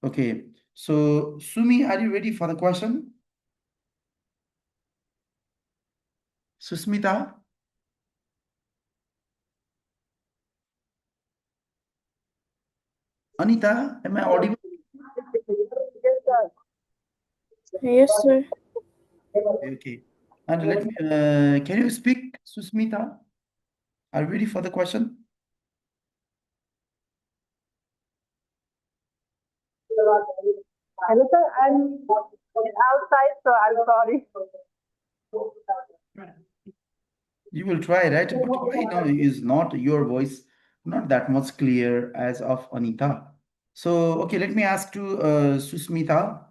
Okay. So, Sumi, are you ready for the question? Susmita, Anita, am I audible? Yes, sir. Okay. And let me, can you speak, Susmita? Are you ready for the question? Hello, sir. I'm outside, so I'm sorry. You will try, right? But why no is not your voice not that much clear as of Anita? So, okay, let me ask to Susmita.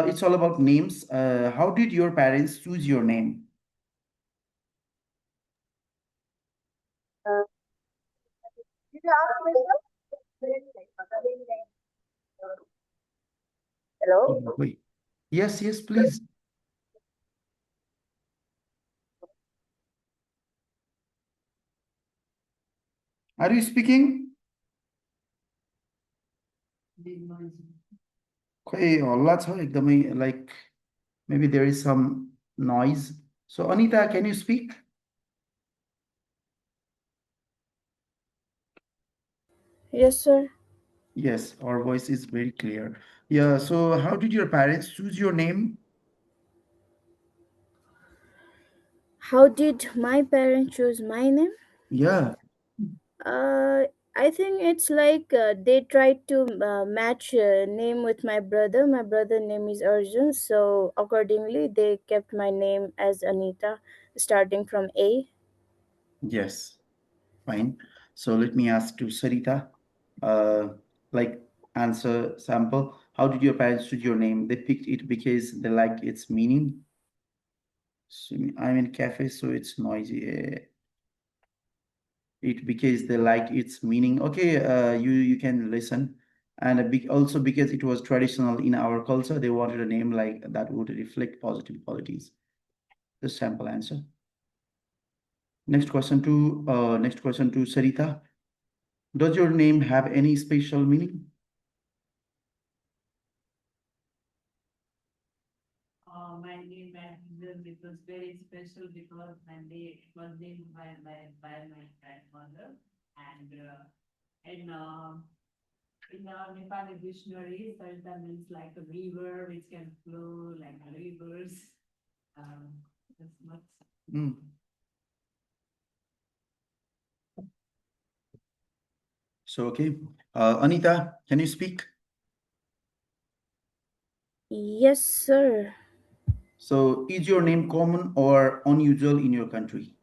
It's all about names. How did your parents choose your name? Uh, did you ask me, sir? Hello? Oh, wait. Yes, yes, please. Are you speaking? खै हल्ला छ एकदमै like maybe there is some noise. So Anita, can you speak? Yes, sir. Yes, our voice is very clear. Yeah, so how did your parents choose your name? How did my parents choose my name? Yeah, Uh, I think it's like they tried to match name with my brother. My brother name is Arjun, so accordingly they kept my name as Anita, starting from A. yes, fine. So let me ask to Sarita, uh, like answer sample. How did your parents choose your name? They picked it because they like its meaning. So, I'm in cafe, so it's noisy. It because they liked its meaning. Okay, you can listen, and also because it was traditional in our culture, they wanted a name like that would reflect positive qualities. The sample answer. Next question to Sarita. Does your name have any special meaning? Mm. So okay, Anita, can you speak? Yes, sir. So is your name common or unusual in your country?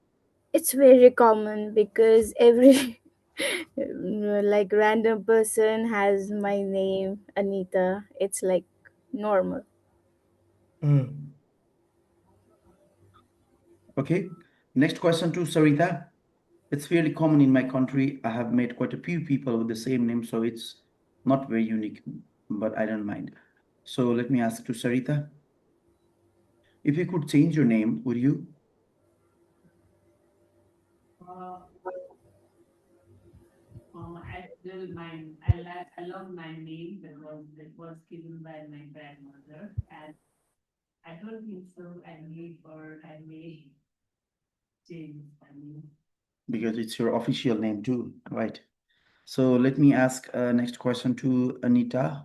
It's very common because every like random person has my name Anita. It's like normal. Mm. Okay. Next question to Sarita. It's fairly common in my country. I have met quite a few people with the same name, so it's not very unique, but I don't mind. So let me ask to Sarita. If you could change your name, would you? Because it's your official name too, right? So let me ask next question to Anita.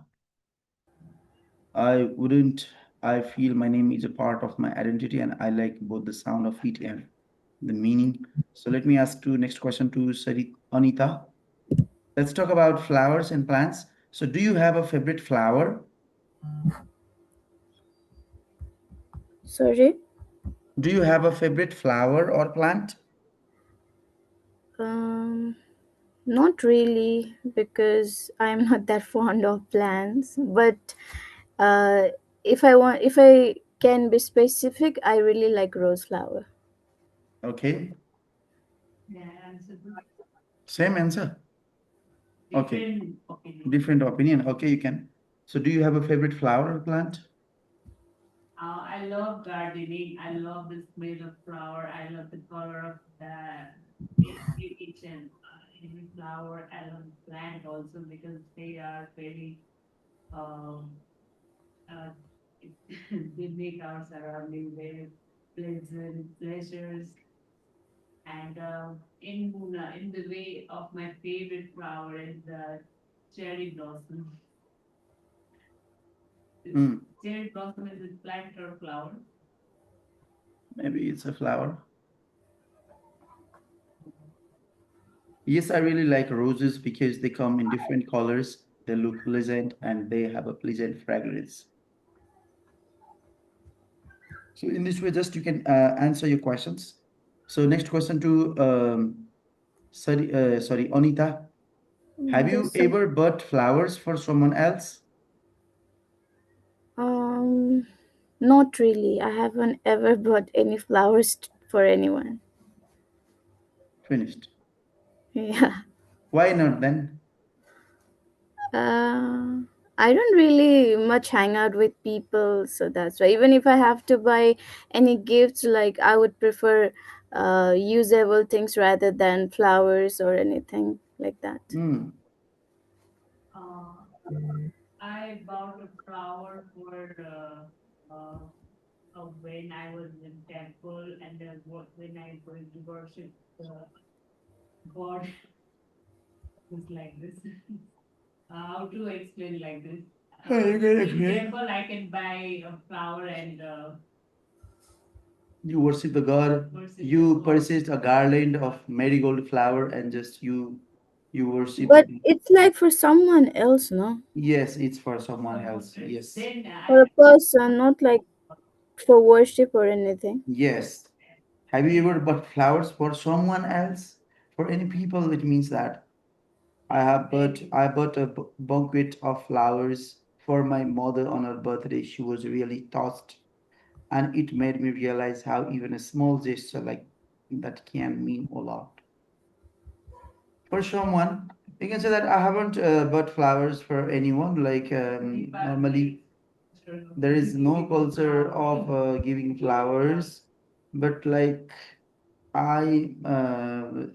I wouldn't. I feel my name is a part of my identity, and I like both the sound of it and the meaning. So let me ask to next question to Anita. Let's talk about flowers and plants. So do you have a favorite flower? Sorry. Do you have a favorite flower or plant? Um, Not really, because I'm not that fond of plants. But uh, if I can be specific, I really like rose flower. Okay, same answer. Okay, different opinion. Okay, you can. So do you have a favorite flower or plant? Um, uh, they make our surrounding very pleasant, pleasures, and in the way of my favorite flower is the cherry blossom. This Mm, cherry blossom is a plant or flower. maybe it's a flower. Yes, I really like roses because they come in different colors, they look pleasant, and they have a pleasant fragrance. So in this way, just you can answer your questions. So next question to sorry, Onita. Have you Yes, sir. ever bought flowers for someone else? Um, Not really. I haven't ever bought any flowers for anyone. Finished. Yeah. Why not then? Uh, I don't really much hang out with people, so that's why. Even if I have to buy any gifts, like I would prefer usable things rather than flowers or anything like that. Hmm. Uh, I bought a flower for when I was in temple and when I going to worship God. Just like this. How to explain like this? You can In explain. temple, I can buy a flower and You worship the god. worship the You God. purchased a garland of marigold flower and just you worship. But it's like for someone else, no? Yes, it's for someone Someone else. else. Yes. Then For I a person, not like for worship or anything. Yes. Have you ever bought flowers for someone else? For any people, it means that I bought a bouquet of flowers for my mother on her birthday. She was really touched, and it made me realize how even a small gesture like that can mean a lot. For someone, you can say that I haven't bought flowers for anyone. Like normally, there is no culture of giving flowers, but like I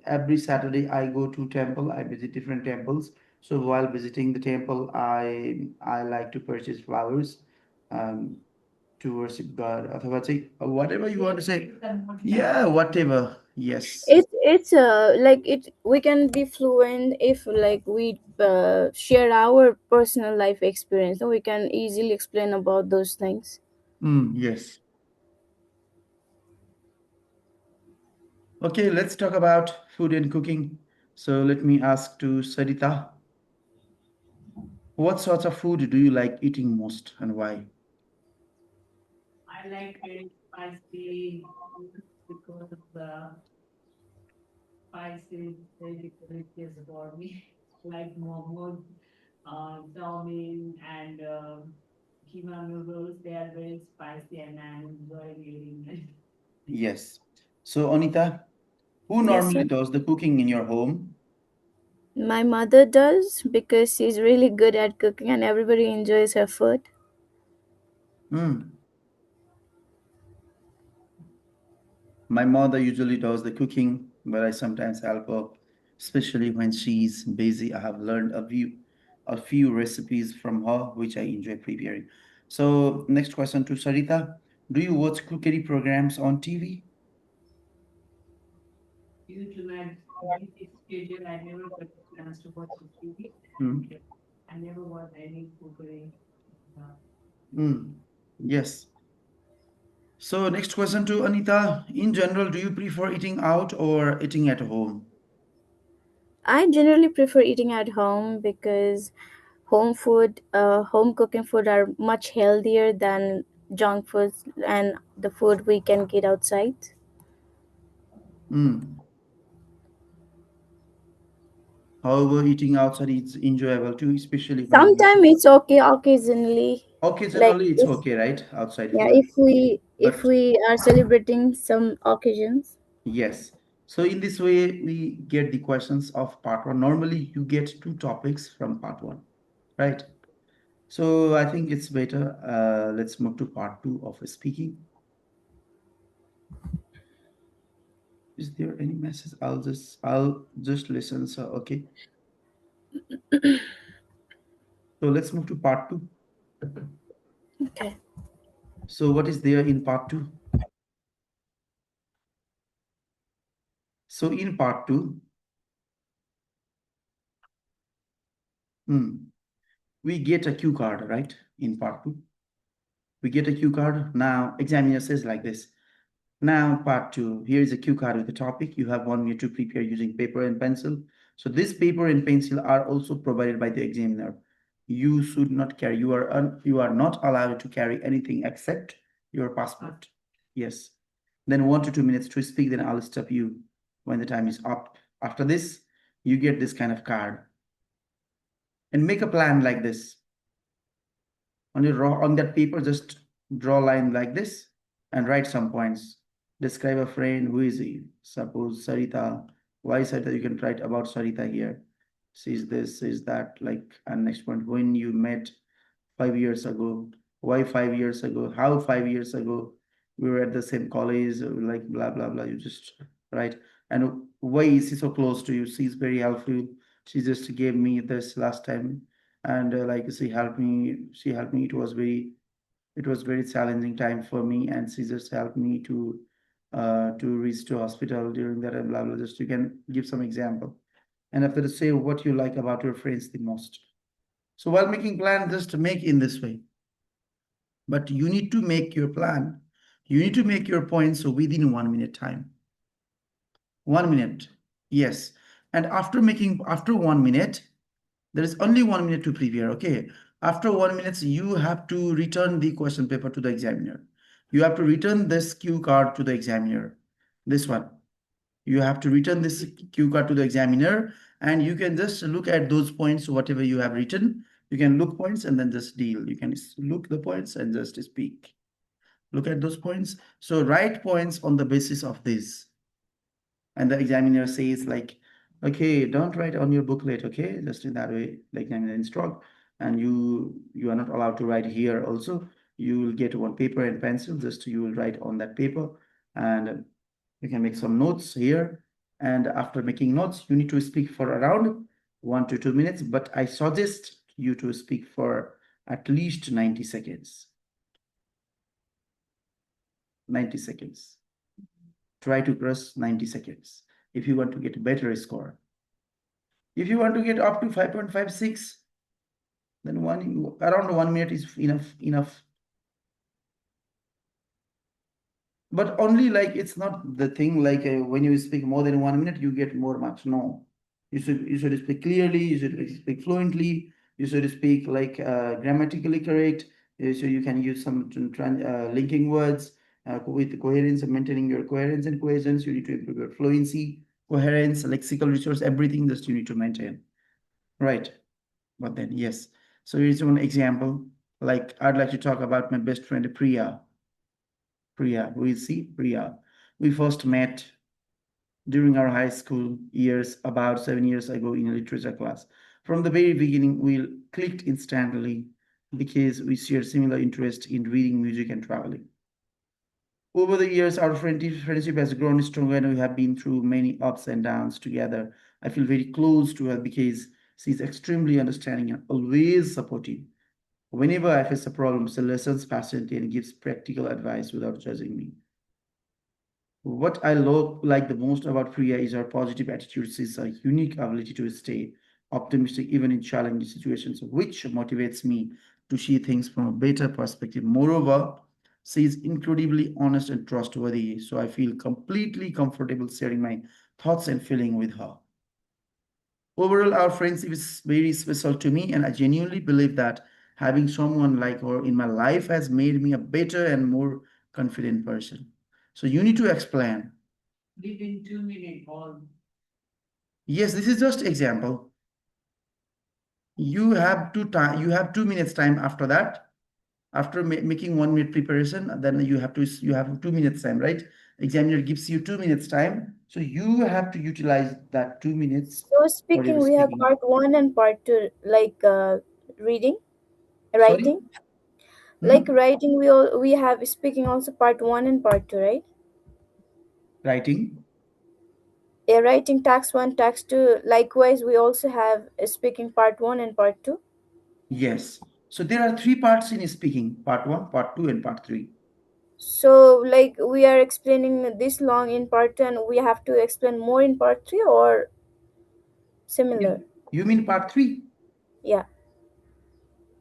every Saturday I go to temple. I visit different temples. So while visiting the temple, I like to purchase flowers, um, to worship God. अथवा चाहिँ whatever you want to say. Yeah, whatever. Yes. It's like it we can be fluent if like we share our personal life experience, so we can easily explain about those things. Yes. Okay, let's talk about food and cooking. So let me ask to Sarita, what sorts of food do you like eating most and why? I like very spicy food because of the spicy is very delicious for me. Like momos, chow and keema noodles. They are very spicy and I enjoy eating them. Yes. So Anita, who Yes, sir. normally does the cooking in your home? My mother does because she's really good at cooking and everybody enjoys her food. Hmm. My mother usually does the cooking, but I sometimes help her, especially when she's busy. I have learned a few recipes from her, which I enjoy preparing. So, next question to Sarita. Do you watch cookery programs on TV? Due to my busy schedule, I never got a chance to watch the TV Hmm. and I never watched any cookery. Uh, Hmm. Yes. So, next question to Anita. In general, do you prefer eating out or eating at home? I generally prefer eating at home because home cooking food are much healthier than junk foods and the food we can get outside. Hmm. However, eating outside is enjoyable too, especially when you Sometimes it's okay occasionally, like occasionally it's if okay, right? Outside yeah, food. if But we are celebrating some occasions. yes. So in this way, we get the questions of part one. Normally, you get two topics from part one, right? So I think it's better. Let's move to part two of speaking. Is there any message? I'll just listen. So okay. So let's move to part two. Okay. So what is there in part two? So in part two, hmm, we get a cue card, right? In part two, we get a cue card. Now, examiner says like this. Now, part two, here is a cue card with the topic. You have 1 minute to prepare using paper and pencil. So this paper and pencil are also provided by the examiner. You should not carry, you are not allowed to carry anything except your passport. Yes. Then 1 to 2 minutes to speak, then I'll stop you when the time is up. After this, you get this kind of card. And make a plan like this. On that paper, just draw a line like this and write some points. Describe a friend. Who is he? Suppose Sarita. Why Sarita? You can write about Sarita here. She's this, she's that. Like, and next point, when you met 5 years ago. Why 5 years ago? How 5 years ago? We were at the same college, like blah blah blah. You just write. And why is she so close to you? She's very helpful. She just gave me this last time, and like she helped me. It was very challenging time for me, and she just helped me to reach to hospital during that, and blah blah. Just you can give some example, and after to say what you like about your friends the most. So while making plan, just make in this way. But you need to make your plan. You need to make your points within 1 minute time. 1 minute. Yes. And after 1 minute, there is only 1 minute to prepare. Okay. After 1 minute, you have to return the question paper to the examiner. You have to return this cue card to the examiner. This one. You have to return this cue card to the examiner, and you can just look at those points, whatever you have written. You can look points and then just deal. You can look the points and just speak. Look at those points. So write points on the basis of this. And the examiner says like, okay, don't write on your booklet, okay? Just in that way, the examiner instruct. And you are not allowed to write here also. You will get one paper and pencil, just you will write on that paper. And you can make some notes here. And after making notes, you need to speak for around 1 to 2 minutes. But I suggest you to speak for at least 90 seconds. 90 seconds. Try to cross 90 seconds if you want to get a better score. If you want to get up to 5.56, then around 1 minute is enough. But only like it's not the thing like when you speak more than 1 minute, you get more marks. No, you should speak clearly. You should speak fluently. You should speak like grammatically correct. So you can use some linking words with coherence and maintaining your coherence and cohesions. You need to improve your fluency, coherence, lexical resource, everything that you need to maintain. Right. But then yes. So here's one example. Like I'd like to talk about my best friend Priya. Priya, we see Priya. We first met during our high school years about 7 years ago in a literature class. From the very beginning, we clicked instantly because we shared similar interest in reading, music, and traveling. Over the years, our friendship has grown stronger and we have been through many ups and downs together. I feel very close to her because she's extremely understanding and always supportive. Whenever I face a problem, she listens patiently and gives practical advice without judging me. What I like the most about Priya is her positive attitude. She's a unique ability to stay optimistic even in challenging situations, which motivates me to see things from a better perspective. Moreover, she is incredibly honest and trustworthy, so I feel completely comfortable sharing my thoughts and feeling with her. Overall, our friendship is very special to me, and I genuinely believe that having someone like her in my life has made me a better and more confident person. So you need to explain. Within 2 minutes or Yes, this is just example. You have 2 minutes time after that. After making 1 minute preparation, then you have 2 minutes time, right? Examiner gives you 2 minutes time. So you have to utilize that 2 minutes So for your speaking, we have speaking. part one and part two, like reading, Sorry? writing. Like Hmm? writing, we have speaking also part one and part two, right? Writing. Yeah, writing tax one, tax two. Likewise, we also have speaking part one and part two. Yes. So there are three parts in speaking: part one, part two, and part three. So like we are explaining this long in part 2 and we have to explain more in part 3 or similar? You mean part three? Yeah.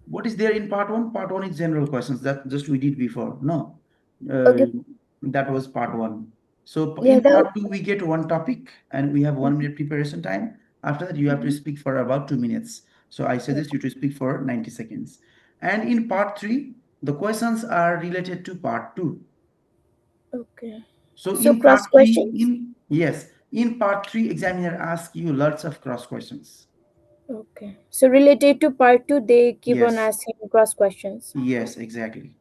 What is there in part one? Part one is general questions that just we did before. No, uh, Okay. that was part one. So Yeah, in that. part two, we get one topic and we have 1 minute preparation time. After that, you have to Mhm. speak for about 2 minutes. So I suggest you to speak for 90 seconds. And in part three, the questions are related to part two. Okay. So So in part cross three, questions? in part three, examiner asks you lots of cross questions. Okay. So related to part 2 they keep on Yes, asking cross questions. yes, exactly.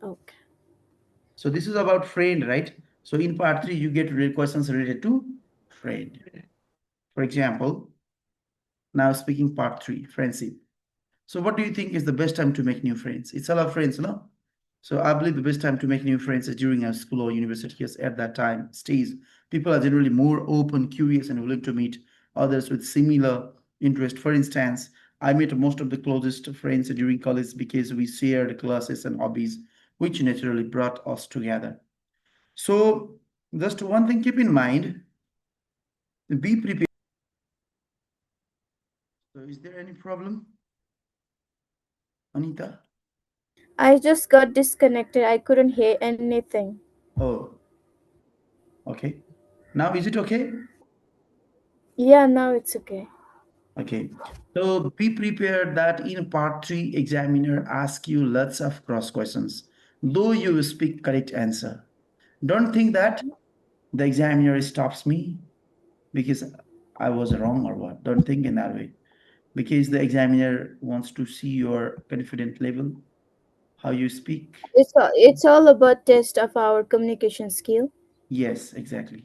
Okay. So this is about friend, right? So in part three, you get questions related to friend. For example, now speaking part three, friendship. So what do you think is the best time to make new friends? It's all our friends, no? So I believe the best time to make new friends is during our school or university years. At that time, stage, people are generally more open, curious, and willing to meet others with similar interest. For instance, I met most of the closest friends during college because we shared classes and hobbies, which naturally brought us together. So, just one thing keep in mind, be prepared. So, is there any problem, Anita? I just got disconnected. I couldn't hear anything. Oh, okay. Now, is it okay? Yeah, now it's okay. Okay. So, be prepared that in part three, examiner ask you lots of cross questions, though you speak correct answer. Don't think that the examiner stops me because I was wrong or what. Don't think in that way. Because the examiner wants to see your confident level, how you speak. It's all about test of our communication skill. Yes, exactly.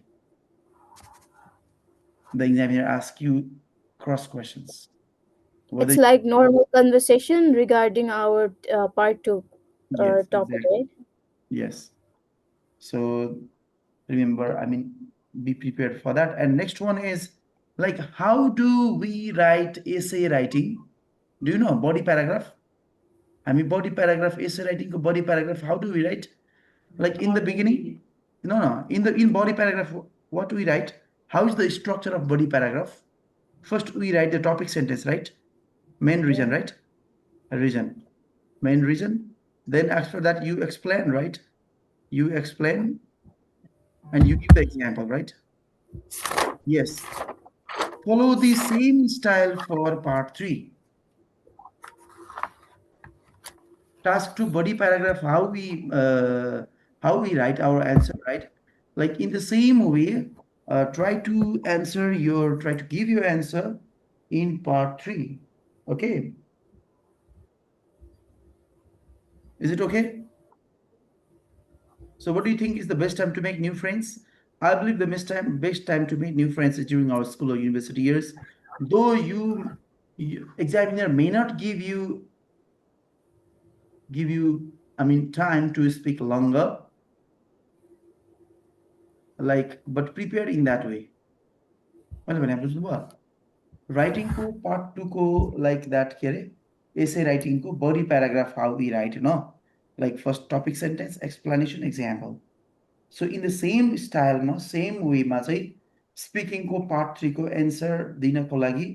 The examiner asks you cross questions. It's Whether like normal conversation regarding our part 2 yes, topic, exactly. right? Yes. So remember, I mean, be prepared for that. And next one is like, how do we write essay writing? Do you know body paragraph? I mean, body paragraph, essay writing, body paragraph. How do we write? Like in the beginning? No, no. In body paragraph, what do we write? How is the structure of body paragraph? First, we write the topic sentence, right? Main reason, Yeah. right? Reason, main reason. Then after that, you explain, right? You explain and you give the example, right? Yes. Follow the same style for part three. Task two, body paragraph, how we write our answer, right? Like in the same way, try to give your answer in part three. Okay, is it okay? So what do you think is the best time to make new friends? I believe the best time to make new friends is during our school or university years. Though examiner may not give you, I mean, time to speak longer, like, but prepare in that way. मतलब भने बुझ्नुभयो राइटिङको part टूको like that के अरे essay राइटिङको body paragraph how we write न like first topic sentence explanation example so in the same स्टाइलमा सेम वेमा चाहिँ स्पिकिङको पार्ट थ्रीको एन्सर दिनको लागि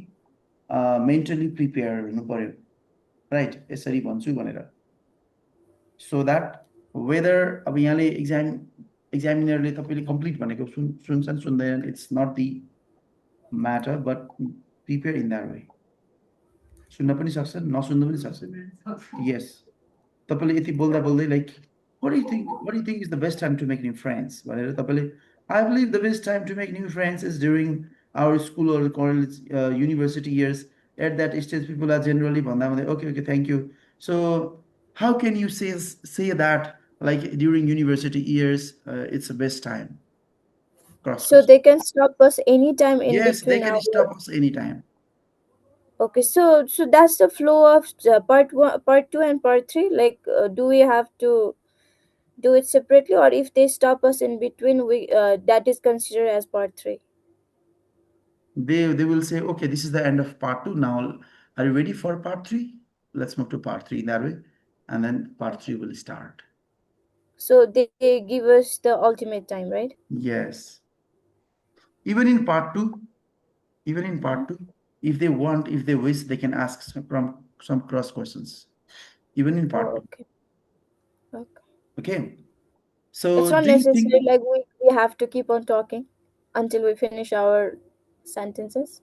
मेन्टली प्रिपेयर हुनु पर्यो राइट यसरी भन्छु भनेर सो द्याट वेदर अब यहाँले एक्जामिनरले तपाईँले कम्प्लिट भनेको सुन्छन् सुन्दैनन् it's not the matter but prepare in that way सुन्न पनि सक्छन् नसुन्नु पनि सक्छन् यस तपाईँले यति बोल्दा बोल्दै like what do you think is the best time to make new friends भनेर तपाईँले I believe the best time to make new friends is during our school or college university years at that stage people are generally भन्दा भन्दै okay okay thank you so how can you say that like during university years it's the best time cross So question they can stop us anytime in yes they between can our. stop us anytime. Okay, so that's the flow of part 1, part 2 and part 3. Like do we have to do it separately, or if they stop us in between, we that is considered as part 3? They will say okay this is the end of part two now are you ready for part three. let's move to part 3 in that way, and then part 3 will start. So they give us the ultimate time, right? Yes. Even in part 2, even in Mhm. part 2, if they want, if they wish, they can ask some cross questions. Even in part Oh, 2. okay. Okay. Okay. It's So not do you necessary think? like we have to keep on talking until we finish our sentences.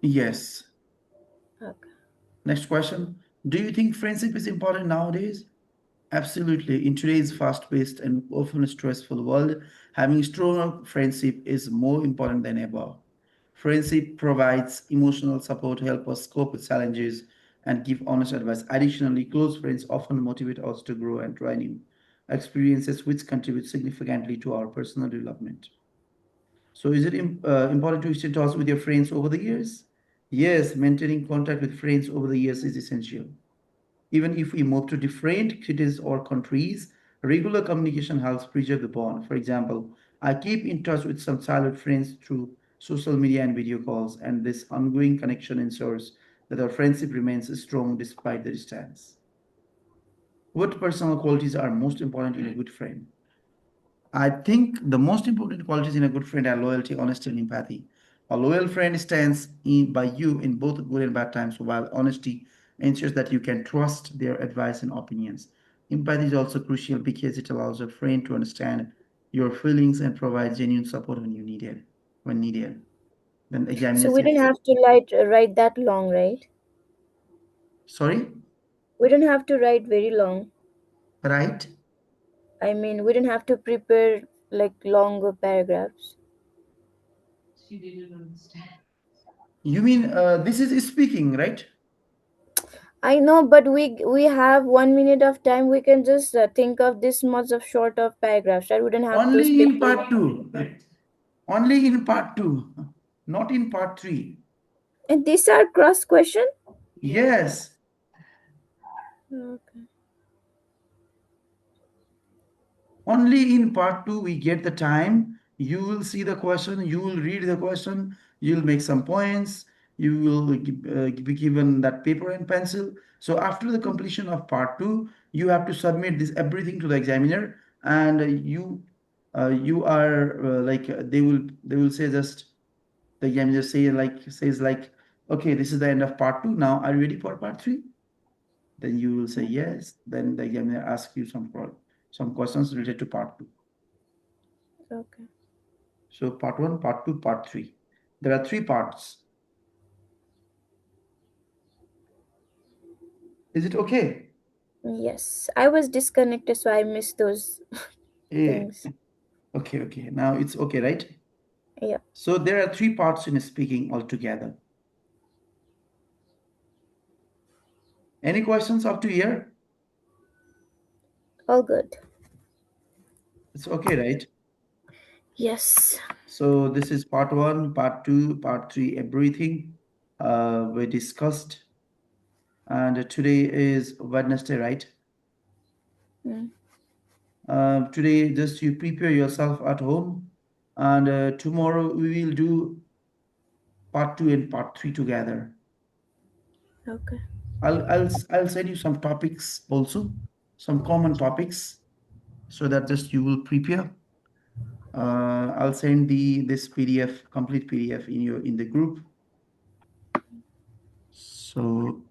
Yes. Okay. Next question. Do you think friendship is important nowadays? Absolutely. In today's fast-paced and often stressful world, having strong friendship is more important than ever. Friendship provides emotional support, help us cope with challenges, and give honest advice. Additionally, close friends often motivate us to grow and try new experiences, which contribute significantly to our personal development. So, is it important to stay in touch with your friends over the years? Yes, maintaining contact with friends over the years is essential. Even if we move to different cities or countries, regular communication helps preserve the bond. For example, I keep in touch with some childhood friends through social media and video calls, and this ongoing connection ensures that our friendship remains strong despite the distance. What personal qualities are most important in a good friend? I think the most important qualities in a good friend are loyalty, honesty, and empathy. A loyal friend stands by you in both good and bad times, while honesty ensures that you can trust their advice and opinions. Empathy is also crucial because it allows a friend to understand your feelings and provide genuine support when you need it, when needed. Then So examiner we didn't says, have to write that long, right? sorry, We didn't have to write very long. right? I mean, we didn't have to prepare like longer paragraphs. She didn't understand. You mean this is speaking, right? I know, but we have 1 minute of time. We can just think of this much of short of paragraphs. I wouldn't have to Only speak in too part long. 2. Only in part 2, not in part 3. And these are cross question. Yes. Yes, Okay. only in part 2 we get the time. You will see the question, you will read the question, you'll make some points, you will be given that paper and pencil. So after the completion of part 2, you have to submit this everything to the examiner, and you are they will say just the examiner says like, okay, this is the end of part 2. Now are you ready for part 3? Then you will say yes. Then the examiner asks you some questions related to part 2. Okay. So part 1, part 2, part 3. There are 3 parts. Is it okay? Yes, I was disconnected, so I missed those Yeah. things. Okay, okay. Now it's okay, right? Yeah, So there are 3 parts in speaking altogether. Any questions up to here? all good. It's okay, right? Yes. So this is part 1, part 2, part 3, everything we discussed. And today is Wednesday, right? Mm, Today, just you prepare yourself at home, and tomorrow we will do part 2 and part 3 together. okay. I'll send you some topics also, some common topics, so that just you will prepare. I'll send this PDF, complete PDF in the group. So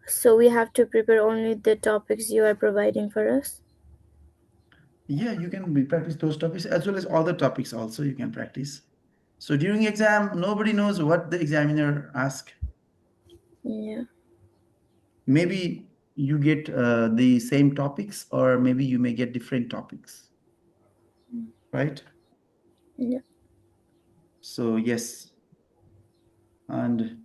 So we have to prepare only the topics you are providing for us. yeah, you can practice those topics as well as other topics also you can practice. So during exam, nobody knows what the examiner asks. Yeah. Maybe you get the same topics, or maybe you may get different topics, right? Yeah. So yes, and